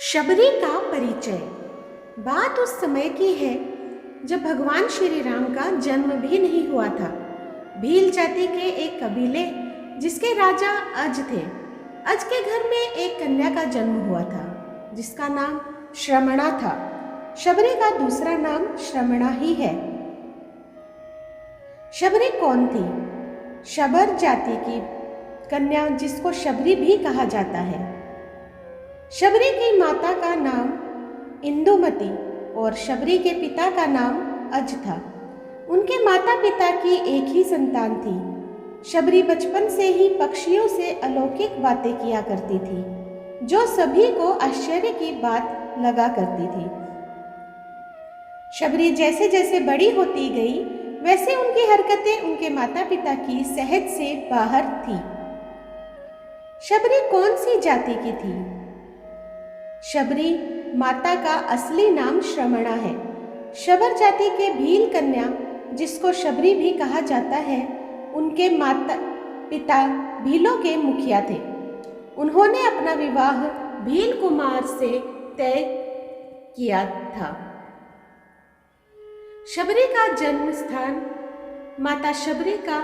शबरी का परिचय। बात उस समय की है जब भगवान श्री राम का जन्म भी नहीं हुआ था। भील जाति के एक कबीले जिसके राजा अज थे। अज के घर में एक कन्या का जन्म हुआ था जिसका नाम श्रमणा था। शबरी का दूसरा नाम श्रमणा ही है। शबरी कौन थी? शबर जाति की कन्या जिसको शबरी भी कहा जाता है। शबरी की माता का नाम इंदुमती और शबरी के पिता का नाम अज था। उनके माता पिता की एक ही संतान थी। शबरी बचपन से ही पक्षियों से अलौकिक बातें किया करती थी जो सभी को आश्चर्य की बात लगा करती थी। शबरी जैसे जैसे बड़ी होती गई वैसे उनकी हरकतें उनके माता पिता की सहज से बाहर थी। शबरी कौन सी जाति की थी? शबरी माता का असली नाम श्रमणा है। शबर जाति के भील कन्या जिसको शबरी भी कहा जाता है, उनके माता पिता भीलों के मुखिया थे। उन्होंने अपना विवाह भील कुमार से तय किया था। शबरी का जन्म स्थान। माता शबरी का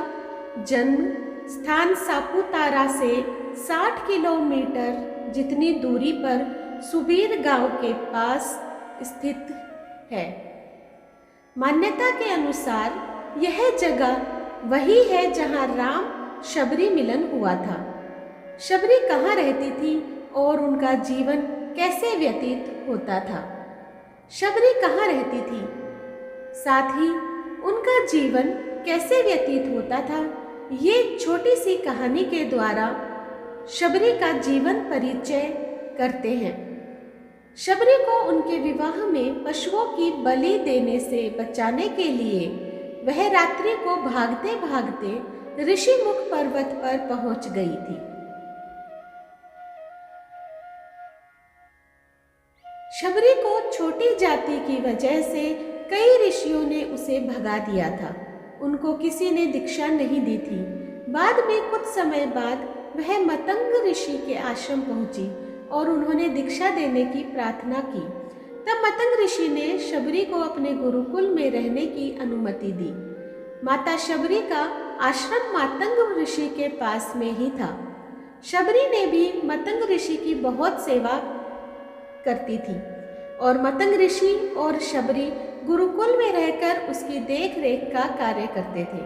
जन्म स्थान सापुतारा से 60 किलोमीटर जितनी दूरी पर सुबीर गांव के पास स्थित है। मान्यता के अनुसार यह जगह वही है जहां राम शबरी मिलन हुआ था। शबरी कहाँ रहती थी और उनका जीवन कैसे व्यतीत होता था? शबरी कहाँ रहती थी, साथ ही उनका जीवन कैसे व्यतीत होता था, ये छोटी सी कहानी के द्वारा शबरी का जीवन परिचय करते हैं। शबरी को उनके विवाह में पशुओं की बलि देने से बचाने के लिए वह रात्रि को भागते भागते ऋषिमुख पर्वत पर पहुंच गई थी। शबरी को छोटी जाति की वजह से कई ऋषियों ने उसे भगा दिया था। उनको किसी ने दीक्षा नहीं दी थी। बाद में कुछ समय बाद वह मतंग ऋषि के आश्रम पहुंची और उन्होंने दीक्षा देने की प्रार्थना की। तब मतंग ऋषि ने शबरी को अपने गुरुकुल में रहने की अनुमति दी। माता शबरी का आश्रम मतंग ऋषि के पास में ही था। शबरी ने भी मतंग ऋषि की बहुत सेवा करती थी और मतंग ऋषि और शबरी गुरुकुल में रहकर उसकी देख रेख का कार्य करते थे।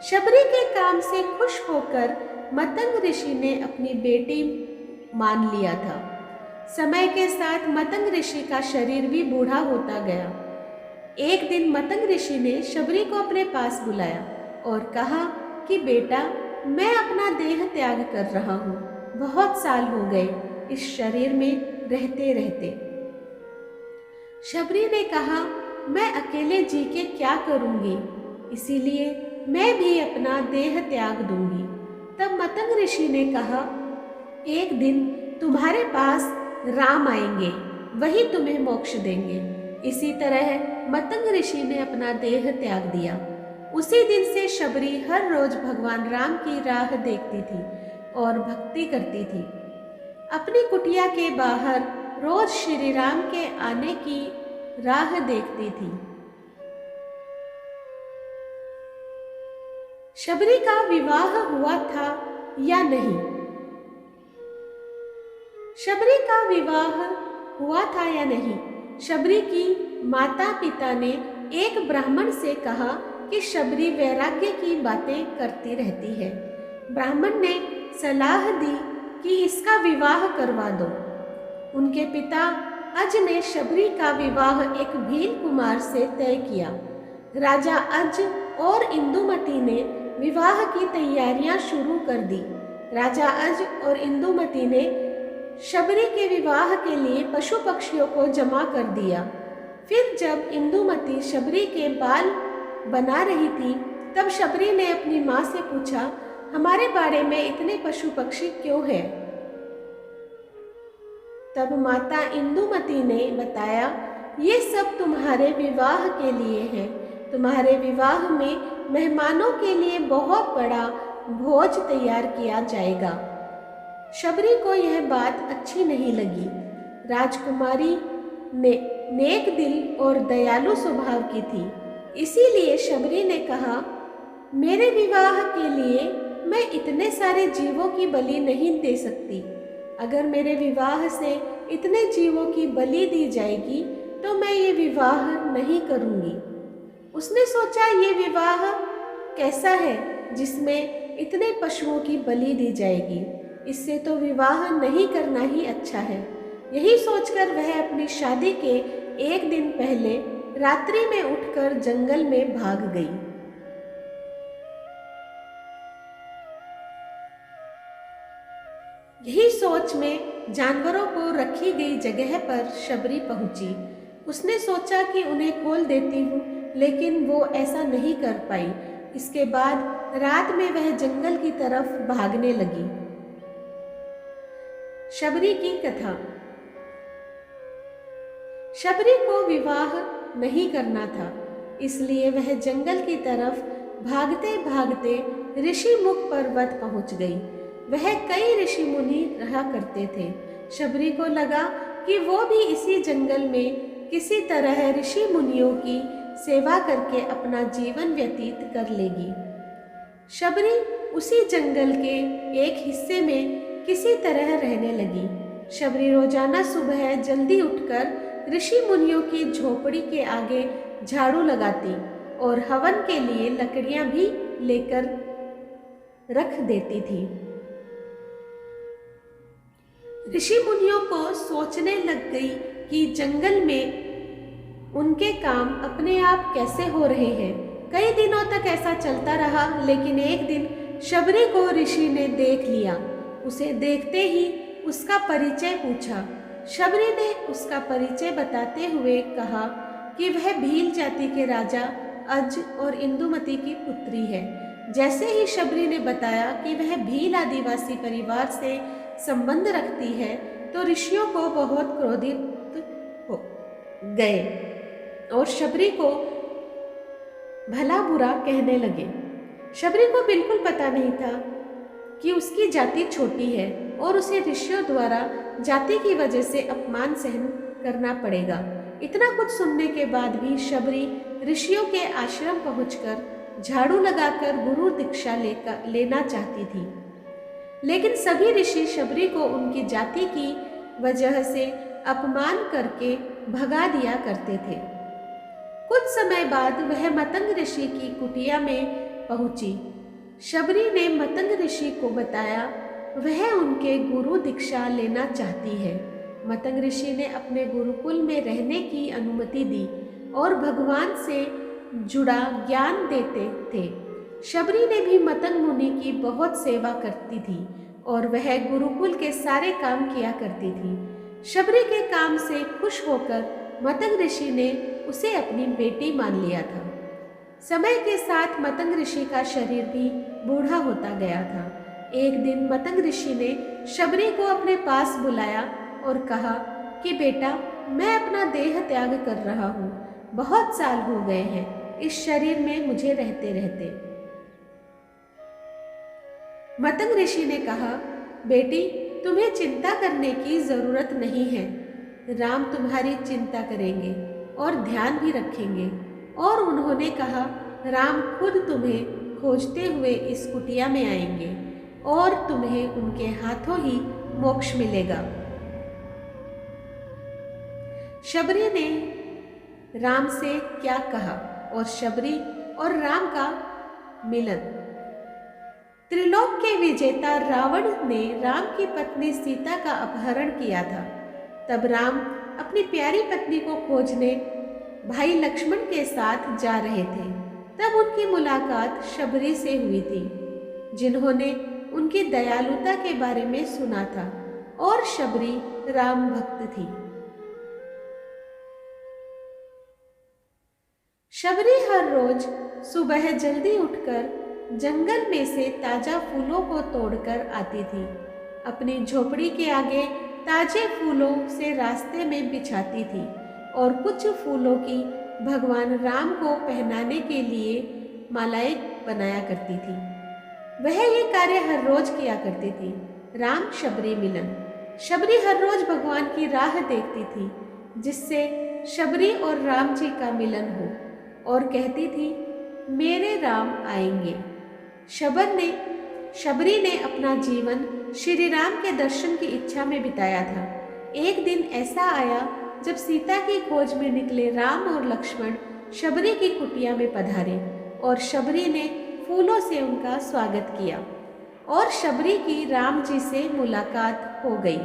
शबरी के काम से खुश होकर मतंग ऋषि ने अपनी बेटी मान लिया था। समय के साथ मतंग ऋषि का शरीर भी बूढ़ा होता गया। एक दिन मतंग ऋषि ने शबरी को अपने पास बुलाया और कहा कि बेटा, मैं अपना देह त्याग कर रहा हूँ। बहुत साल हो गए इस शरीर में रहते रहते। शबरी ने कहा, मैं अकेले जी के क्या करूँगी, इसीलिए मैं भी अपना देह त्याग दूंगी। तब मतंग ऋषि ने कहा, एक दिन तुम्हारे पास राम आएंगे, वही तुम्हें मोक्ष देंगे। इसी तरह मतंग ऋषि ने अपना देह त्याग दिया। उसी दिन से शबरी हर रोज भगवान राम की राह देखती थी और भक्ति करती थी। अपनी कुटिया के बाहर रोज श्री राम के आने की राह देखती थी। शबरी का विवाह हुआ था या नहीं? शबरी का विवाह हुआ था या नहीं? शबरी की माता पिता ने एक ब्राह्मण से कहा कि शबरी वैराग्य की बातें करती रहती है। ब्राह्मण ने सलाह दी कि इसका विवाह करवा दो। उनके पिता अज ने शबरी का विवाह एक भील कुमार से तय किया। राजा अज और इंदुमती ने विवाह की तैयारियां शुरू कर दी। राजा अज और इंदुमती ने शबरी के विवाह के लिए पशु पक्षियों को जमा कर दिया। फिर जब इंदुमती शबरी के बाल बना रही थी तब शबरी ने अपनी माँ से पूछा, हमारे बाड़े में इतने पशु पक्षी क्यों हैं? तब माता इंदुमती ने बताया, ये सब तुम्हारे विवाह के लिए है। तुम्हारे विवाह में मेहमानों के लिए बहुत बड़ा भोज तैयार किया जाएगा। शबरी को यह बात अच्छी नहीं लगी। राजकुमारी नेक दिल और दयालु स्वभाव की थी। इसीलिए शबरी ने कहा, मेरे विवाह के लिए मैं इतने सारे जीवों की बलि नहीं दे सकती। अगर मेरे विवाह से इतने जीवों की बलि दी जाएगी तो मैं ये विवाह नहीं करूँगी। उसने सोचा, ये विवाह कैसा है जिसमें इतने पशुओं की बलि दी जाएगी। इससे तो विवाह नहीं करना ही अच्छा है। यही सोचकर वह अपनी शादी के एक दिन पहले रात्रि में उठकर जंगल में भाग गई। यही सोच में जानवरों को रखी गई जगह पर शबरी पहुंची। उसने सोचा कि उन्हें खोल देती हूँ, लेकिन वो ऐसा नहीं कर पाई। इसके बाद रात में वह जंगल की तरफ भागने लगी। शबरी की कथा। शबरी को विवाह नहीं करना था, इसलिए वह जंगल की तरफ भागते भागते ऋषि मुख पर्वत पहुंच गई। वह कई ऋषि मुनि रहा करते थे। शबरी को लगा कि वो भी इसी जंगल में किसी तरह ऋषि मुनियों की सेवा करके अपना जीवन व्यतीत कर लेगी। शबरी उसी जंगल के एक हिस्से में किसी तरह रहने लगी। शबरी रोजाना सुबह जल्दी उठकर ऋषि मुनियों की झोपड़ी के आगे झाड़ू लगाती और हवन के लिए लकड़ियां भी लेकर रख देती थी। ऋषि मुनियों को सोचने लग गई कि जंगल में उनके काम अपने आप कैसे हो रहे हैं। कई दिनों तक ऐसा चलता रहा, लेकिन एक दिन शबरी को ऋषि ने देख लिया। उसे देखते ही उसका परिचय पूछा। शबरी ने उसका परिचय बताते हुए कहा कि वह भील जाति के राजा अज और इंदुमती की पुत्री है। जैसे ही शबरी ने बताया कि वह भील आदिवासी परिवार से संबंध रखती है, तो ऋषियों को बहुत क्रोधित हो गए और शबरी को भला बुरा कहने लगे। शबरी को बिल्कुल पता नहीं था कि उसकी जाति छोटी है और उसे ऋषियों द्वारा जाति की वजह से अपमान सहन करना पड़ेगा। इतना कुछ सुनने के बाद भी शबरी ऋषियों के आश्रम पहुंचकर झाड़ू लगाकर गुरु दीक्षा लेना चाहती थी, लेकिन सभी ऋषि शबरी को उनकी जाति की वजह से अपमान करके भगा दिया करते थे। कुछ समय बाद वह मतंग ऋषि की कुटिया में पहुंची। शबरी ने मतंग ऋषि को बताया वह उनके गुरु दीक्षा लेना चाहती है। मतंग ऋषि ने अपने गुरुकुल में रहने की अनुमति दी और भगवान से जुड़ा ज्ञान देते थे। शबरी ने भी मतंग मुनि की बहुत सेवा करती थी और वह गुरुकुल के सारे काम किया करती थी। शबरी के काम से खुश होकर मतंग ऋषि ने उसे अपनी बेटी मान लिया था। समय के साथ मतंग ऋषि का शरीर भी बूढ़ा होता गया था। एक दिन मतंग ऋषि ने शबरी को अपने पास बुलाया और कहा कि बेटा, मैं अपना देह त्याग कर रहा हूँ। बहुत साल हो गए हैं इस शरीर में मुझे रहते रहते। मतंग ऋषि ने कहा, बेटी, तुम्हें चिंता करने की जरूरत नहीं है। राम तुम्हारी चिंता करेंगे और ध्यान भी रखेंगे। और उन्होंने कहा, राम खुद तुम्हें खोजते हुए इस कुटिया में आएंगे और तुम्हें उनके हाथों ही मोक्ष मिलेगा। शबरी ने राम से क्या कहा और शबरी और राम का मिलन। त्रिलोक के विजेता रावण ने राम की पत्नी सीता का अपहरण किया था। तब राम अपनी प्यारी पत्नी को खोजने भाई लक्ष्मण के साथ जा रहे थे। तब उनकी मुलाकात शबरी से हुई थी, जिन्होंने उनकी दयालुता के बारे में सुना था और शबरी राम भक्त थी। शबरी हर रोज सुबह जल्दी उठकर जंगल में से ताजा फूलों को तोड़कर आती थी। अपनी झोपड़ी के आगे ताजे फूलों से रास्ते में बिछाती थी और कुछ फूलों की भगवान राम को पहनाने के लिए मालाएं बनाया करती थी। वह ये कार्य हर रोज किया करती थी। राम शबरी मिलन। शबरी हर रोज भगवान की राह देखती थी जिससे शबरी और राम जी का मिलन हो, और कहती थी मेरे राम आएंगे। शबरी ने अपना जीवन श्री राम के दर्शन की इच्छा में बिताया था। एक दिन ऐसा आया जब सीता की खोज में निकले राम और लक्ष्मण शबरी की कुटिया में पधारे और शबरी ने फूलों से उनका स्वागत किया और शबरी की राम जी से मुलाकात हो गई।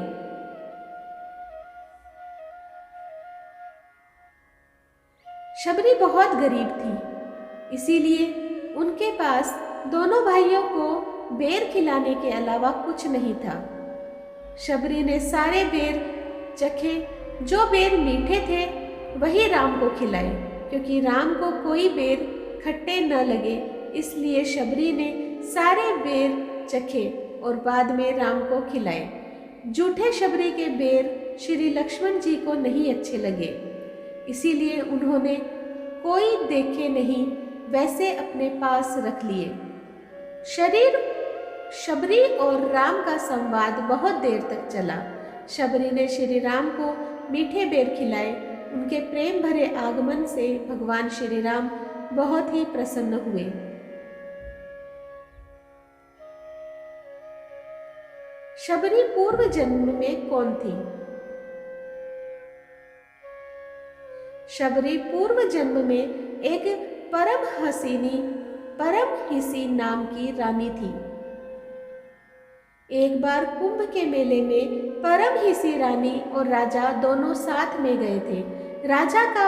शबरी बहुत गरीब थी, इसीलिए उनके पास दोनों भाइयों को बेर खिलाने के अलावा कुछ नहीं था। शबरी ने सारे बेर चखे, जो बेर मीठे थे वही राम को खिलाए, क्योंकि राम को कोई बेर खट्टे न लगे, इसलिए शबरी ने सारे बेर चखे और बाद में राम को खिलाए। जूठे शबरी के बेर श्री लक्ष्मण जी को नहीं अच्छे लगे, इसीलिए उन्होंने कोई देखे नहीं वैसे अपने पास रख लिए। शबरी और राम का संवाद बहुत देर तक चला। शबरी ने श्री राम को मीठे बेर खिलाए। उनके प्रेम भरे आगमन से भगवान श्री राम बहुत ही प्रसन्न हुए। शबरी पूर्व जन्म में कौन थी? शबरी पूर्व जन्म में एक परमहिसी नाम की रानी थी। एक बार कुंभ के मेले में परमहिसी रानी और राजा दोनों साथ में गए थे। राजा का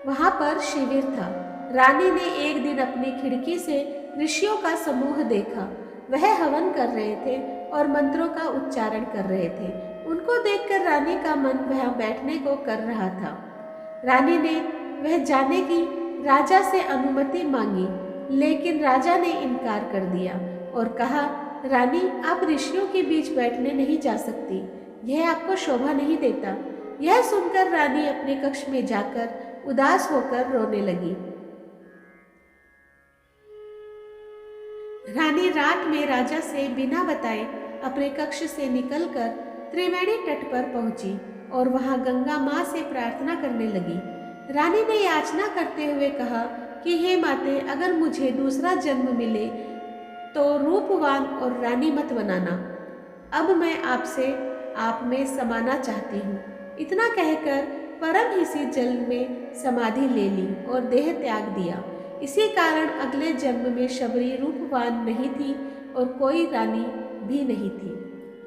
वहां पर शिविर था। रानी ने एक दिन अपनी खिड़की से ऋषियों का समूह देखा। वह हवन कर रहे थे और मंत्रों का उच्चारण कर रहे थे। उनको देखकर रानी का मन वहां बैठने को कर रहा था। रानी ने वह जाने की राजा से अनुमति मांगी, लेकिन राजा ने इनकार कर दिया और कहा, रानी आप ऋषियों के बीच बैठने नहीं जा सकती, यह आपको शोभा नहीं देता। यह सुनकर रानी अपने कक्ष में जाकर उदास होकर रोने लगी। रानी रात में राजा से बिना बताए अपने कक्ष से निकलकर त्रिवेणी तट पर पहुंची और वहां गंगा माँ से प्रार्थना करने लगी। रानी ने याचना करते हुए कहा कि हे माते, अगर मुझे दूसरा जन्म मिले तो रूपवान और रानी मत बनाना। अब मैं आपसे आप में समाना चाहती हूँ। इतना कहकर परमहिसी जल में समाधि ले ली और देह त्याग दिया। इसी कारण अगले जन्म में शबरी रूपवान नहीं थी और कोई रानी भी नहीं थी।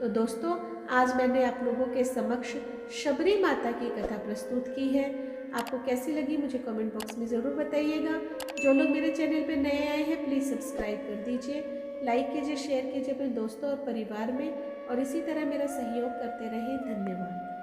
तो दोस्तों, आज मैंने आप लोगों के समक्ष शबरी माता की कथा प्रस्तुत की है। आपको कैसी लगी मुझे कमेंट बॉक्स में ज़रूर बताइएगा। जो लोग मेरे चैनल पर नए आए हैं प्लीज़ सब्सक्राइब कर दीजिए, लाइक कीजिए, शेयर कीजिए अपने दोस्तों और परिवार में, और इसी तरह मेरा सहयोग करते रहें। धन्यवाद।